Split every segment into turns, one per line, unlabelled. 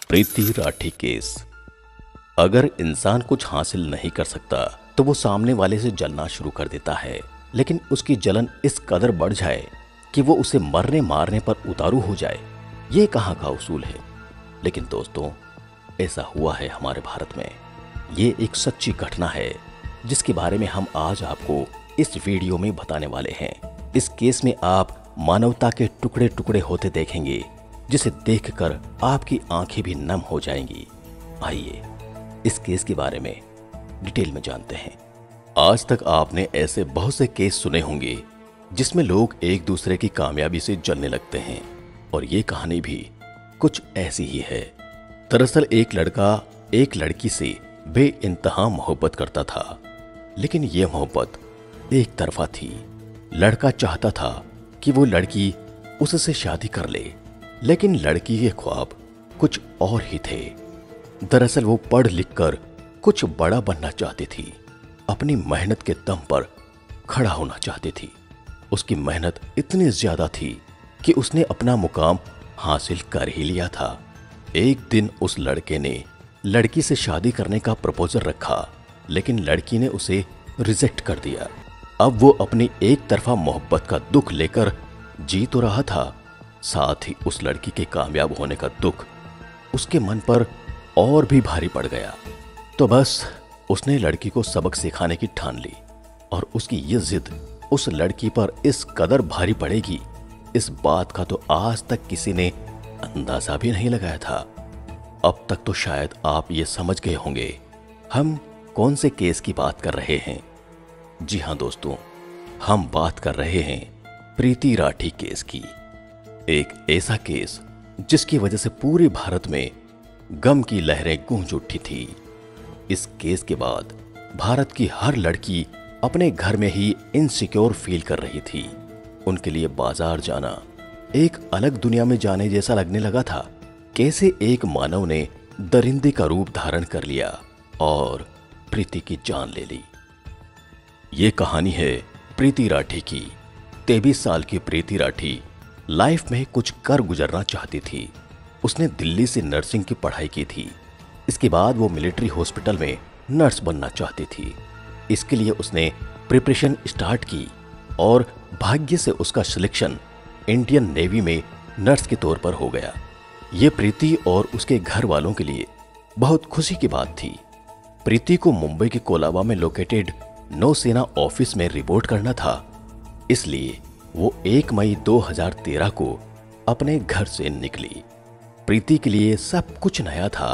प्रीति Rathi case. अगर इंसान कुछ हासिल नहीं कर सकता तो वो सामने वाले से जलना शुरू कर देता है, लेकिन उसकी जलन इस कदर बढ़ जाए कि वो उसे मरने मारने पर उतारू हो जाए, ये कहाँ का उसूल है। लेकिन दोस्तों, ऐसा हुआ है हमारे भारत में। ये एक सच्ची घटना है जिसके बारे में हम आज आपको इस वीडियो में बताने वाले हैं। इस केस में आप मानवता के टुकड़े टुकड़े होते देखेंगे, जिसे देखकर आपकी आंखें भी नम हो जाएंगी। आइए इस केस के बारे में डिटेल में जानते हैं। आज तक आपने ऐसे बहुत से केस सुने होंगे जिसमें लोग एक दूसरे की कामयाबी से जलने लगते हैं, और ये कहानी भी कुछ ऐसी ही है। दरअसल एक लड़का एक लड़की से बेइंतहा मोहब्बत करता था, लेकिन यह मोहब्बत एक तरफा थी। लड़का चाहता था कि वो लड़की उससे शादी कर ले, लेकिन लड़की के ख्वाब कुछ और ही थे। दरअसल वो पढ़ लिख कर कुछ बड़ा बनना चाहती थी, अपनी मेहनत के दम पर खड़ा होना चाहती थी। उसकी मेहनत इतनी ज्यादा थी कि उसने अपना मुकाम हासिल कर ही लिया था। एक दिन उस लड़के ने लड़की से शादी करने का प्रपोजल रखा, लेकिन लड़की ने उसे रिजेक्ट कर दिया। अब वो अपनी एक तरफा मोहब्बत का दुख लेकर जी तो रहा था, साथ ही उस लड़की के कामयाब होने का दुख उसके मन पर और भी भारी पड़ गया। तो बस उसने लड़की को सबक सिखाने की ठान ली, और उसकी ये जिद उस लड़की पर इस कदर भारी पड़ेगी, इस बात का तो आज तक किसी ने अंदाजा भी नहीं लगाया था। अब तक तो शायद आप ये समझ गए होंगे हम कौन से केस की बात कर रहे हैं। जी हाँ दोस्तों, हम बात कर रहे हैं प्रीति राठी केस की। एक ऐसा केस जिसकी वजह से पूरे भारत में गम की लहरें गूंज उठी थी। इस केस के बाद भारत की हर लड़की अपने घर में ही इनसिक्योर फील कर रही थी। उनके लिए बाजार जाना एक अलग दुनिया में जाने जैसा लगने लगा था। कैसे एक मानव ने दरिंदे का रूप धारण कर लिया और प्रीति की जान ले ली। ये कहानी है प्रीति राठी की। 23 साल की प्रीति राठी लाइफ में कुछ कर गुजरना चाहती थी। उसने दिल्ली से नर्सिंग की पढ़ाई की थी। इसके बाद वो मिलिट्री हॉस्पिटल में नर्स बनना चाहती थी। इसके लिए उसने प्रिपरेशन स्टार्ट की, और भाग्य से उसका सिलेक्शन इंडियन नेवी में नर्स के तौर पर हो गया। ये प्रीति और उसके घर वालों के लिए बहुत खुशी की बात थी। प्रीति को मुंबई के कोलाबा में लोकेटेड नौसेना ऑफिस में रिपोर्ट करना था, इसलिए वो 1 मई 2013 को अपने घर से निकली। प्रीति के लिए सब कुछ नया था,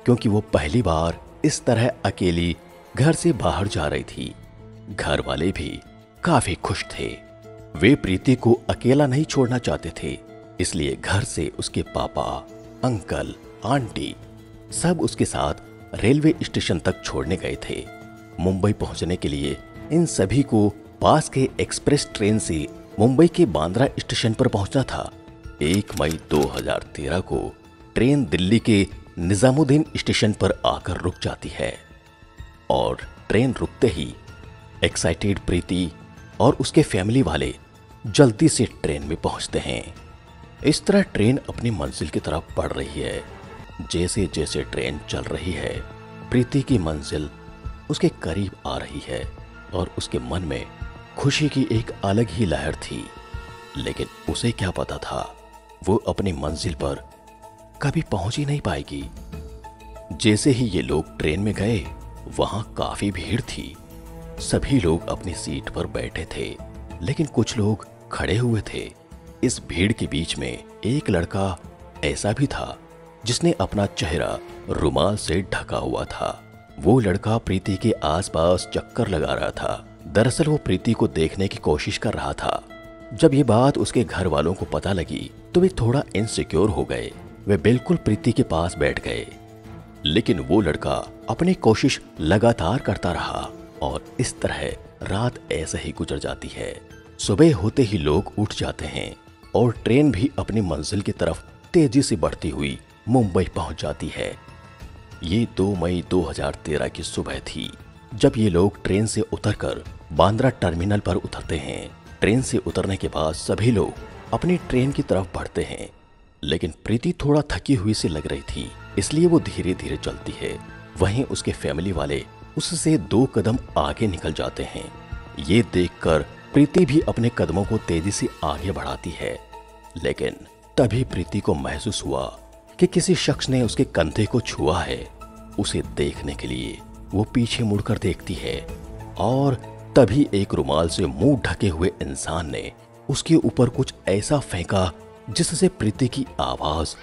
क्योंकि वो पहली बार इस तरह अकेली घर से बाहर जा रही थी। घर वाले भी काफी खुश थे। वे प्रीति को अकेला नहीं छोड़ना चाहते थे, इसलिए घर से उसके पापा, अंकल, आंटी सब उसके साथ रेलवे स्टेशन तक छोड़ने गए थे। मुंबई पहुंचने के लिए इन सभी को पास के एक्सप्रेस ट्रेन से मुंबई के बांद्रा स्टेशन पर पहुंचना था। 1 मई 2013 को ट्रेन दिल्ली के निजामुद्दीन स्टेशन पर आकर रुक जाती है, और ट्रेन रुकते ही एक्साइटेड प्रीति और उसके फैमिली वाले जल्दी से ट्रेन में पहुंचते हैं। इस तरह ट्रेन अपनी मंजिल की तरफ बढ़ रही है। जैसे जैसे ट्रेन चल रही है, प्रीति की मंजिल उसके करीब आ रही है, और उसके मन में खुशी की एक अलग ही लहर थी। लेकिन उसे क्या पता था, वो अपनी मंजिल पर कभी पहुंच ही नहीं पाएगी। जैसे ही ये लोग ट्रेन में गए, वहां काफी भीड़ थी। सभी लोग अपनी सीट पर बैठे थे, लेकिन कुछ लोग खड़े हुए थे। इस भीड़ के बीच में एक लड़का ऐसा भी था जिसने अपना चेहरा रुमाल से ढका हुआ था। वो लड़का प्रीति के आसपास चक्कर लगा रहा था। दरअसल वो प्रीति को देखने की कोशिश कर रहा था। जब ये बात उसके घर वालों को पता लगी तो वे थोड़ा इनसिक्योर हो गए। वे बिल्कुल प्रीति के पास बैठ गए, लेकिन वो लड़का अपनी कोशिश लगातार करता रहा, और इस तरह रात ऐसे ही गुजर जाती है। सुबह होते ही लोग उठ जाते हैं, और ट्रेन भी अपनी मंजिल की तरफ तेजी से बढ़ती हुई मुंबई पहुंच जाती है। ये 2 मई 2013 की सुबह थी, जब ये लोग ट्रेन से उतरकर बांद्रा टर्मिनल पर उतरते हैं। ट्रेन से उतरने के बाद सभी लोग अपनी ट्रेन की तरफ बढ़ते हैं। लेकिन प्रीति थोड़ा थकी हुई सी लग रही थी, इसलिए वो धीरे धीरे चलती है। वहीं उसके फैमिली वाले उससे 2 कदम आगे निकल जाते हैं। ये देखकर प्रीति भी अपने कदमों को तेजी से आगे बढ़ाती है, लेकिन तभी प्रीति को महसूस हुआ कि किसी शख्स ने उसके कंधे को छुआ है। उसे देखने के लिए वो पीछे मुड़कर देखती है और तभी एक रुमाल से मुंह ढके हुए इंसान ने उसके ऊपर कुछ ऐसा फेंका जिससे प्रीति की आवाज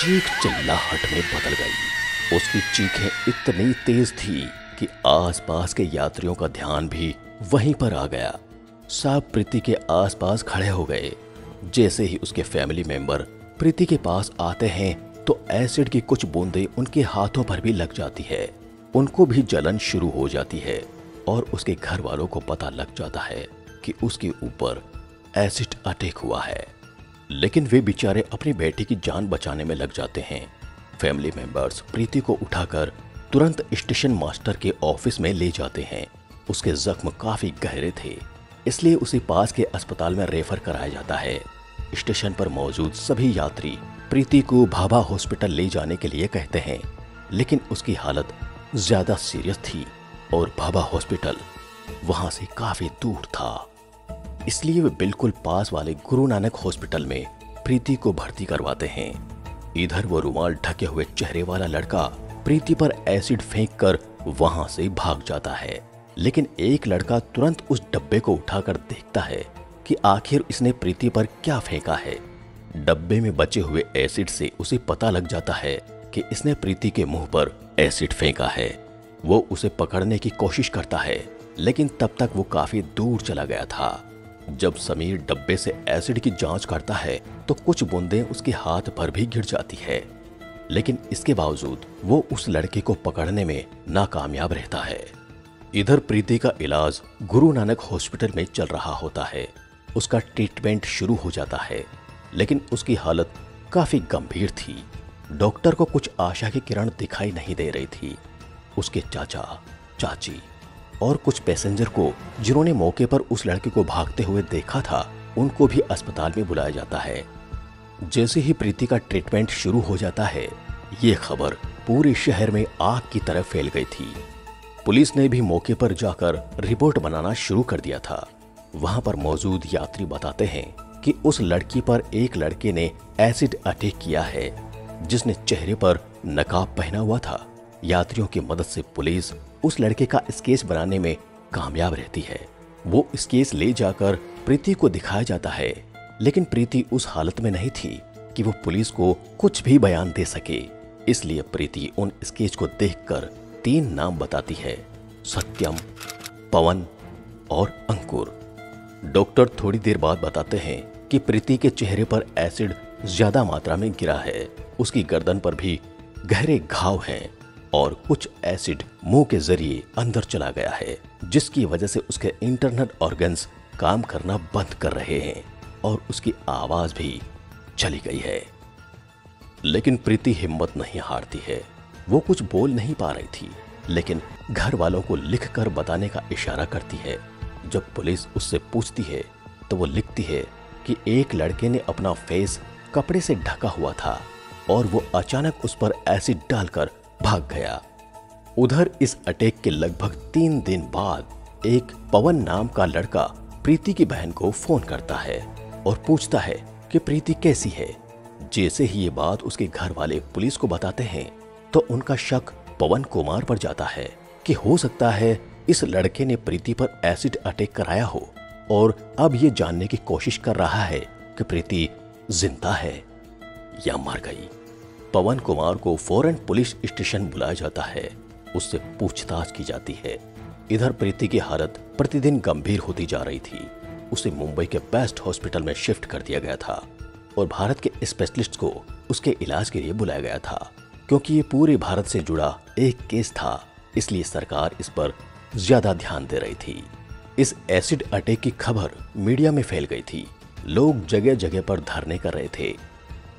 चीख चिल्लाहट में बदल गई। उसकी चीखें इतनी तेज थी कि आसपास के यात्रियों का ध्यान भी वहीं पर आ गया। सब प्रीति के आसपास खड़े हो गए। जैसे ही उसके फैमिली मेंबर प्रीति के पास आते हैं तो एसिड की कुछ बूंदें उनके हाथों पर भी लग जाती है। उनको भी जलन शुरू हो जाती है और उसके घर वालों को पता लग जाता है कि उसके ऊपर एसिड अटैक हुआ है। लेकिन वे बेचारे अपनी बेटी की जान बचाने में लग जाते हैं। फैमिली मेंबर्स प्रीति को उठाकर तुरंत स्टेशन मास्टर के ऑफिस में ले जाते हैं। उसके जख्म काफी गहरे थे, इसलिए उसे पास के अस्पताल में रेफर कराया जाता है। स्टेशन पर मौजूद सभी यात्री प्रीति को भाभा हॉस्पिटल ले जाने के लिए कहते हैं, लेकिन उसकी हालत ज्यादा सीरियस थी और भाभा हॉस्पिटल वहां से काफी दूर था। इसलिए वे बिल्कुल पास वाले गुरु नानक हॉस्पिटल में प्रीति को भर्ती करवाते हैं। इधर वो रुमाल ढके हुए चेहरे वाला लड़का प्रीति पर एसिड फेंककर वहां से भाग जाता है, लेकिन एक लड़का तुरंत उस डब्बे को उठाकर देखता है कि आखिर इसने प्रीति पर क्या फेंका है। डब्बे में बचे हुए एसिड से उसे पता लग जाता है कि इसने प्रीति के मुंह पर एसिड फेंका है। वो उसे पकड़ने की कोशिश करता है, लेकिन तब तक वो काफी दूर चला गया था। जब समीर डब्बे से एसिड की जांच करता है तो कुछ बूंदें उसके हाथ पर भी गिर जाती है, लेकिन इसके बावजूद वो उस लड़के को पकड़ने में नाकामयाब रहता है। इधर प्रीति का इलाज गुरु नानक हॉस्पिटल में चल रहा होता है। उसका ट्रीटमेंट शुरू हो जाता है, लेकिन उसकी हालत काफी गंभीर थी। डॉक्टर को कुछ आशा की किरण दिखाई नहीं दे रही थी। उसके चाचा, चाची और कुछ पैसेंजर को जिन्होंने मौके पर उस लड़के को भागते हुए देखा था, उनको भी अस्पताल में बुलाया जाता है। जैसे ही प्रीति का ट्रीटमेंट शुरू हो जाता है, ये खबर पूरे शहर में आग की तरह फैल गई थी। पुलिस ने भी मौके पर जाकर रिपोर्ट बनाना शुरू कर दिया था। वहां पर मौजूद यात्री बताते हैं कि उस लड़की पर एक लड़के ने एसिड अटैक किया है, जिसने चेहरे पर नकाब पहना हुआ था। यात्रियों की मदद से पुलिस उस लड़के का स्केच बनाने में कामयाब रहती है। वो स्केच ले जाकर प्रीति को दिखाया जाता है, लेकिन प्रीति उस हालत में नहीं थी कि वो पुलिस को कुछ भी बयान दे सके। इसलिए प्रीति उन स्केच को देखकर 3 नाम बताती है: सत्यम, पवन और अंकुर। डॉक्टर थोड़ी देर बाद बताते हैं कि प्रीति के चेहरे पर एसिड ज्यादा मात्रा में गिरा है। उसकी गर्दन पर भी गहरे घाव हैं और कुछ एसिड मुंह के जरिए अंदर चला गया है, जिसकी वजह से उसके इंटरनल ऑर्गन्स काम करना बंद कर रहे हैं और उसकी आवाज भी चली गई है। लेकिन प्रीति हिम्मत नहीं हारती है। वो कुछ बोल नहीं पा रही थी, लेकिन घर वालों को लिखकर बताने का इशारा करती है। जब पुलिस उससे पूछती है तो वो लिखती है कि एक लड़के ने अपना फेस कपड़े से ढका हुआ था और वो अचानक उस पर एसिड डालकर भाग गया। उधर इस अटैक के लगभग 3 दिन बाद एक पवन नाम का लड़का प्रीति की बहन को फोन करता है और पूछता है कि प्रीति कैसी है। जैसे ही ये बात उसके घर वाले पुलिस को बताते हैं तो उनका शक पवन कुमार पर जाता है कि हो सकता है इस लड़के ने प्रीति पर एसिड अटैक कराया हो और अब ये जानने की कोशिश कर रहा है कि प्रीति जिंदा है या मर गई। पवन कुमार को फौरन पुलिस स्टेशन बुलाया जाता है। उससे पूछताछ की जाती है। इधर प्रीति की हालत प्रतिदिन गंभीर होती जा रही थी। उसे मुंबई के बेस्ट हॉस्पिटल में शिफ्ट कर दिया गया था और भारत के स्पेशलिस्ट को उसके इलाज के लिए बुलाया गया था। क्योंकि ये पूरे भारत से जुड़ा एक केस था, इसलिए सरकार इस पर ज्यादा ध्यान दे रही थी। इस एसिड अटैक की खबर मीडिया में फैल गई थी। लोग जगह जगह पर धरने कर रहे थे।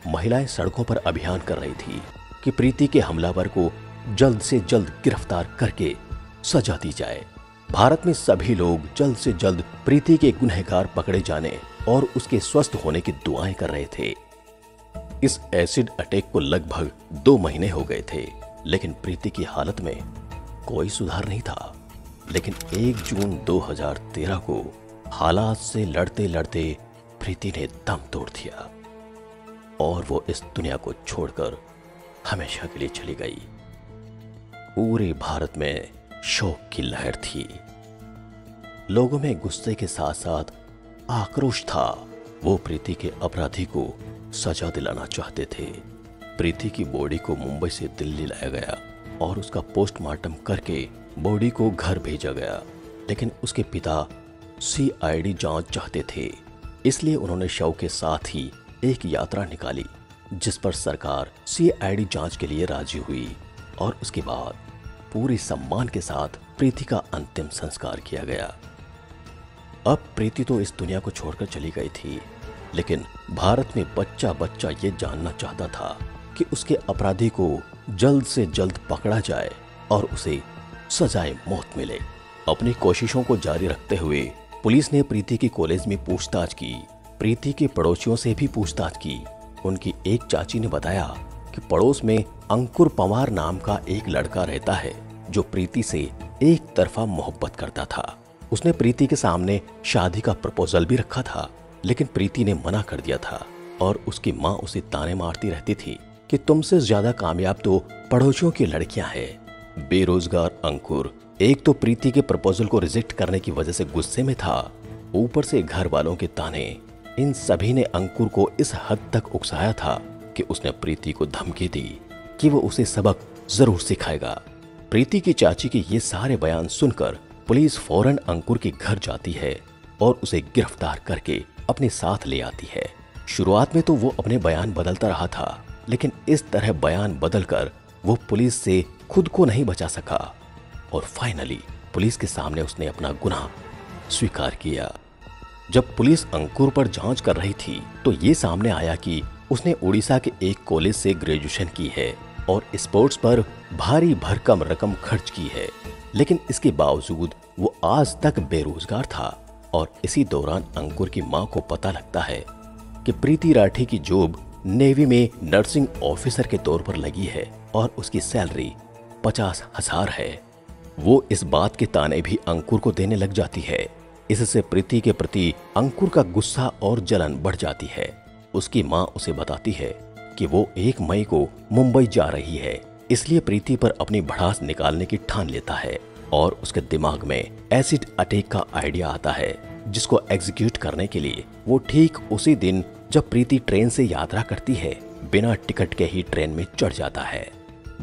महिलाएं सड़कों पर अभियान कर रही थी कि प्रीति के हमलावर को जल्द से जल्द गिरफ्तार करके सजा दी जाए। भारत में सभी लोग जल्द से जल्द प्रीति के गुनहगार पकड़े जाने और उसके स्वस्थ होने की दुआएं कर रहे थे। इस एसिड अटैक को लगभग 2 महीने हो गए थे, लेकिन प्रीति की हालत में कोई सुधार नहीं था। लेकिन 1 जून 2013 को हालात से लड़ते लड़ते प्रीति ने दम तोड़ दिया और वो इस दुनिया को छोड़कर हमेशा के लिए चली गई। पूरे भारत में शोक की लहर थी। लोगों में गुस्से के साथ साथ आक्रोश था। वो प्रीति के अपराधी को सजा दिलाना चाहते थे। प्रीति की बॉडी को मुंबई से दिल्ली लाया गया और उसका पोस्टमार्टम करके बॉडी को घर भेजा गया। लेकिन उसके पिता CID जांच चाहते थे, इसलिए उन्होंने शव के साथ ही एक यात्रा निकाली, जिस पर सरकार CID जांच के लिए राजी हुई और उसके बाद पूरे सम्मान के साथ प्रीति का अंतिम संस्कार किया गया। अब प्रीति तो इस दुनिया को छोड़कर चली गई थी, लेकिन भारत में बच्चा बच्चा ये जानना चाहता था कि उसके अपराधी को जल्द से जल्द पकड़ा जाए और उसे सजाए मौत मिले। अपनी कोशिशों को जारी रखते हुए पुलिस ने प्रीति की कॉलेज में पूछताछ की। प्रीति के पड़ोसियों से भी पूछताछ की। उनकी एक चाची ने बताया कि पड़ोस में अंकुर पवार नाम का एक लड़का रहता है जो प्रीति से एक तरफा मोहब्बत करता था। उसने प्रीति के सामने शादी का प्रपोजल भी रखा था, लेकिन प्रीति ने मना कर दिया था और उसकी माँ उसे ताने मारती रहती थी कि तुमसे ज्यादा कामयाब तो पड़ोसियों की लड़कियां हैं। बेरोजगार अंकुर एक तो प्रीति के प्रपोजल को रिजेक्ट करने की वजह से गुस्से में था, ऊपर से घर वालों के ताने। इन सभी ने अंकुर को इस हद तक उकसाया था कि उसने प्रीति को धमकी दी कि वो उसे सबक जरूर सिखाएगा। प्रीति की चाची के ये सारे बयान सुनकर पुलिस फौरन अंकुर के घर जाती है और उसे गिरफ्तार करके अपने साथ ले आती है। शुरुआत में तो वो अपने बयान बदलता रहा था, लेकिन इस तरह बयान बदलकर वो पुलिस से खुद को नहीं बचा सका और फाइनली पुलिस के सामने उसने अपना गुनाह स्वीकार किया। जब पुलिस अंकुर पर जांच कर रही थी तो ये सामने आया कि उसने उड़ीसा के एक कॉलेज से ग्रेजुएशन की है और स्पोर्ट्स पर भारी भरकम रकम खर्च की है, लेकिन इसके बावजूद वो आज तक बेरोजगार था। और इसी दौरान अंकुर की मां को पता लगता है कि प्रीति राठी की जॉब नेवी में नर्सिंग ऑफिसर के तौर पर लगी है और उसकी सैलरी 50,000 है। वो इस बात के ताने भी अंकुर को देने लग जाती है। इससे प्रीति के प्रति अंकुर का गुस्सा और जलन बढ़ जाती है। उसकी मां उसे बताती है कि वो 1 मई को मुंबई जा रही है, इसलिए प्रीति पर अपनी भड़ास निकालने की ठान लेता है और उसके दिमाग में एसिड अटैक का आइडिया आता है, जिसको एग्जीक्यूट करने के लिए वो ठीक उसी दिन जब प्रीति ट्रेन से यात्रा करती है बिना टिकट के ही ट्रेन में चढ़ जाता है।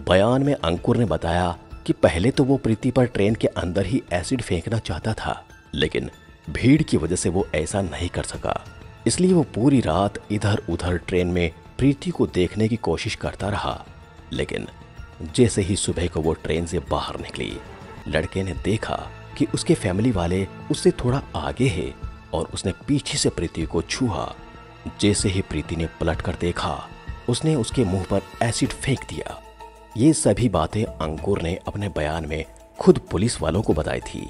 बयान में अंकुर ने बताया कि पहले तो वो प्रीति पर ट्रेन के अंदर ही एसिड फेंकना चाहता था, लेकिन भीड़ की वजह से वो ऐसा नहीं कर सका, इसलिए वो पूरी रात इधर उधर ट्रेन में प्रीति को देखने की कोशिश करता रहा। लेकिन जैसे ही सुबह को वो ट्रेन से बाहर निकली, लड़के ने देखा कि उसके फैमिली वाले उससे थोड़ा आगे हैं और उसने पीछे से प्रीति को छुआ। जैसे ही प्रीति ने पलट कर देखा, उसने उसके मुंह पर एसिड फेंक दिया। ये सभी बातें अंकुर ने अपने बयान में खुद पुलिस वालों को बताई थी।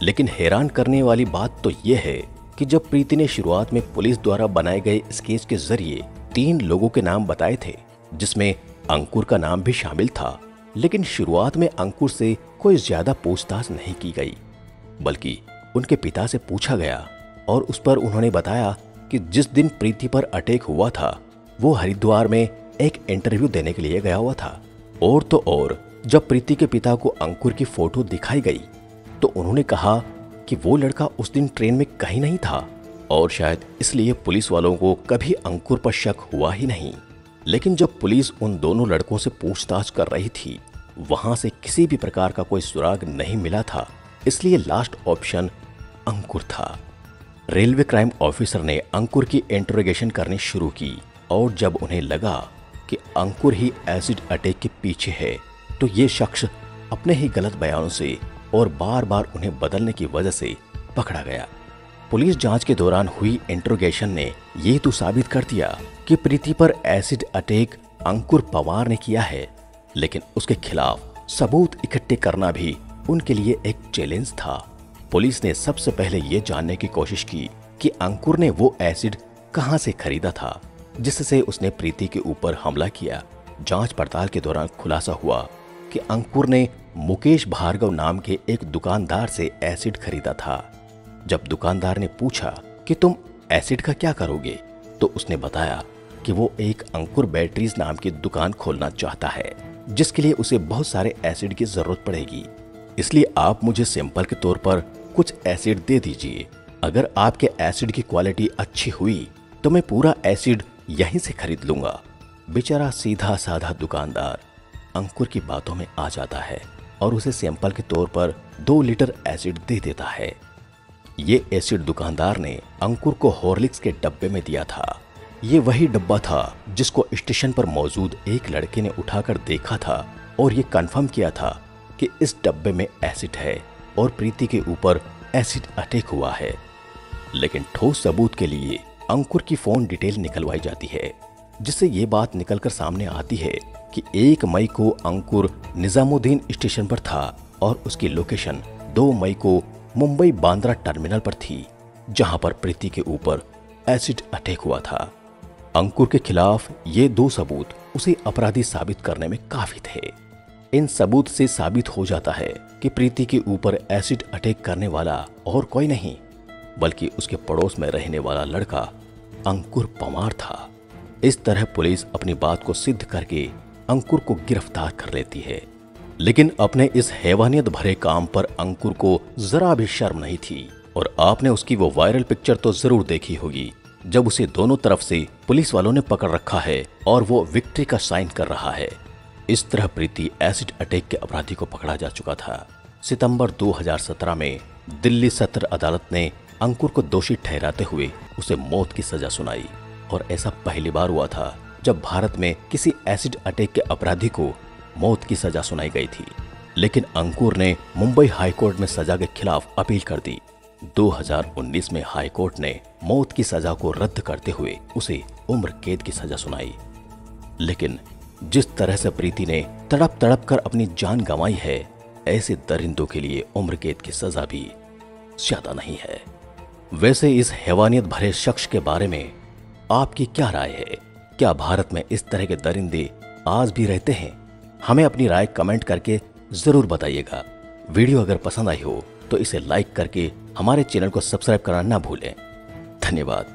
लेकिन हैरान करने वाली बात तो यह है कि जब प्रीति ने शुरुआत में पुलिस द्वारा बनाए गए स्केच के जरिए 3 लोगों के नाम बताए थे, जिसमें अंकुर का नाम भी शामिल था, लेकिन शुरुआत में अंकुर से कोई ज्यादा पूछताछ नहीं की गई, बल्कि उनके पिता से पूछा गया और उस पर उन्होंने बताया कि जिस दिन प्रीति पर अटैक हुआ था वो हरिद्वार में एक इंटरव्यू देने के लिए गया हुआ था। और तो और जब प्रीति के पिता को अंकुर की फोटो दिखाई गई तो उन्होंने कहा कि वो लड़का उस दिन ट्रेन में कहीं नहीं था और शायद इसलिए पुलिस वालों को कभी अंकुर पर शक हुआ ही नहीं। लेकिन जब पुलिस उन दोनों लड़कों से पूछताछ कर रही थी, वहां से किसी भी प्रकार का कोई सुराग नहीं मिला था, इसलिए लास्ट ऑप्शन अंकुर था। रेलवे क्राइम ऑफिसर ने अंकुर की इंटरोगेशन करनी शुरू की और जब उन्हें लगा कि अंकुर ही एसिड अटैक के पीछे है, तो ये शख्स अपने ही गलत बयानों से और बार बार उन्हें बदलने की वजह से पकड़ा गया। पुलिस जांच के दौरान हुई इंटरोगेशन ने ये तो साबित कर दिया कि प्रीति पर एसिड अटैक अंकुर पवार ने किया है, लेकिन उसके खिलाफ सबूत इकट्ठे करना भी उनके लिए एक चैलेंज था। पुलिस ने सबसे पहले ये जानने की कोशिश की कि अंकुर ने वो एसिड कहां से खरीदा था जिससे उसने प्रीति के ऊपर हमला किया। जांच पड़ताल के दौरान खुलासा हुआ कि अंकुर ने मुकेश भार्गव नाम के एक दुकानदार से एसिड खरीदा था। जब दुकानदार ने पूछा कि तुम एसिड का क्या करोगे, तो उसने बताया कि वो एक अंकुर बैटरीज नाम की दुकान खोलना चाहता है, जिसके लिए उसे बहुत सारे एसिड की जरूरत पड़ेगी। इसलिए आप मुझे सैंपल के तौर पर कुछ एसिड दे दीजिए। अगर आपके एसिड की क्वालिटी अच्छी हुई तो मैं पूरा एसिड यहीं से खरीद लूंगा। बेचारा सीधा साधा दुकानदार अंकुर की बातों में आ जाता है और उसे सैंपल के तौर पर 2 लीटर एसिड दे देता है। ये एसिड दुकानदार ने अंकुर को हॉर्लिक्स के डब्बे में दिया था। ये वही डब्बा था जिसको स्टेशन पर मौजूद एक लड़के ने उठाकर देखा था और ये कंफर्म किया था कि इस डब्बे में एसिड है और प्रीति के ऊपर एसिड अटैक हुआ है। लेकिन ठोस सबूत के लिए अंकुर की फोन डिटेल निकलवाई जाती है, जिससे ये बात निकलकर सामने आती है कि 1 मई को अंकुर निजामुद्दीन स्टेशन पर था और उसकी लोकेशन 2 मई को मुंबई बांद्रा टर्मिनल पर थी, जहां पर प्रीति के ऊपर एसिड अटैक हुआ था। अंकुर के खिलाफ ये 2 सबूत उसे अपराधी साबित करने में काफी थे। इन सबूत से साबित हो जाता है कि प्रीति के ऊपर एसिड अटैक करने वाला और कोई नहीं बल्कि उसके पड़ोस में रहने वाला लड़का अंकुर पवार था। इस तरह पुलिस अपनी बात को सिद्ध करके अंकुर को गिरफ्तार कर लेती है। लेकिन अपने इस हैवानियत भरे काम पर अंकुर को जरा भी शर्म नहीं थी और आपने उसकी वो वायरल पिक्चर तो जरूर देखी होगी जब उसे दोनों तरफ से पुलिस वालों ने पकड़ रखा है और वो विक्ट्री का साइन कर रहा है। इस तरह प्रीति एसिड अटैक के अपराधी को पकड़ा जा चुका था। सितंबर 2017 में दिल्ली सत्र अदालत ने अंकुर को दोषी ठहराते हुए उसे मौत की सजा सुनाई और ऐसा पहली बार हुआ था जब भारत में किसी एसिड अटैक के अपराधी को मौत की सजा सुनाई गई थी। लेकिन अंकुर ने मुंबई हाईकोर्ट में सजा के खिलाफ अपील कर दी। 2019 में हाईकोर्ट ने मौत की सजा को रद्द करते हुए उसे उम्र कैद की सजा सुनाई। लेकिन जिस तरह से प्रीति ने तड़प तड़प कर अपनी जान गंवाई है, ऐसे दरिंदों के लिए उम्र कैद की सजा भी ज्यादा नहीं है। वैसे इस हैवानियत भरे शख्स के बारे में आपकी क्या राय है? क्या भारत में इस तरह के दरिंदे आज भी रहते हैं? हमें अपनी राय कमेंट करके जरूर बताइएगा। वीडियो अगर पसंद आई हो तो इसे लाइक करके हमारे चैनल को सब्सक्राइब करना ना भूलें। धन्यवाद।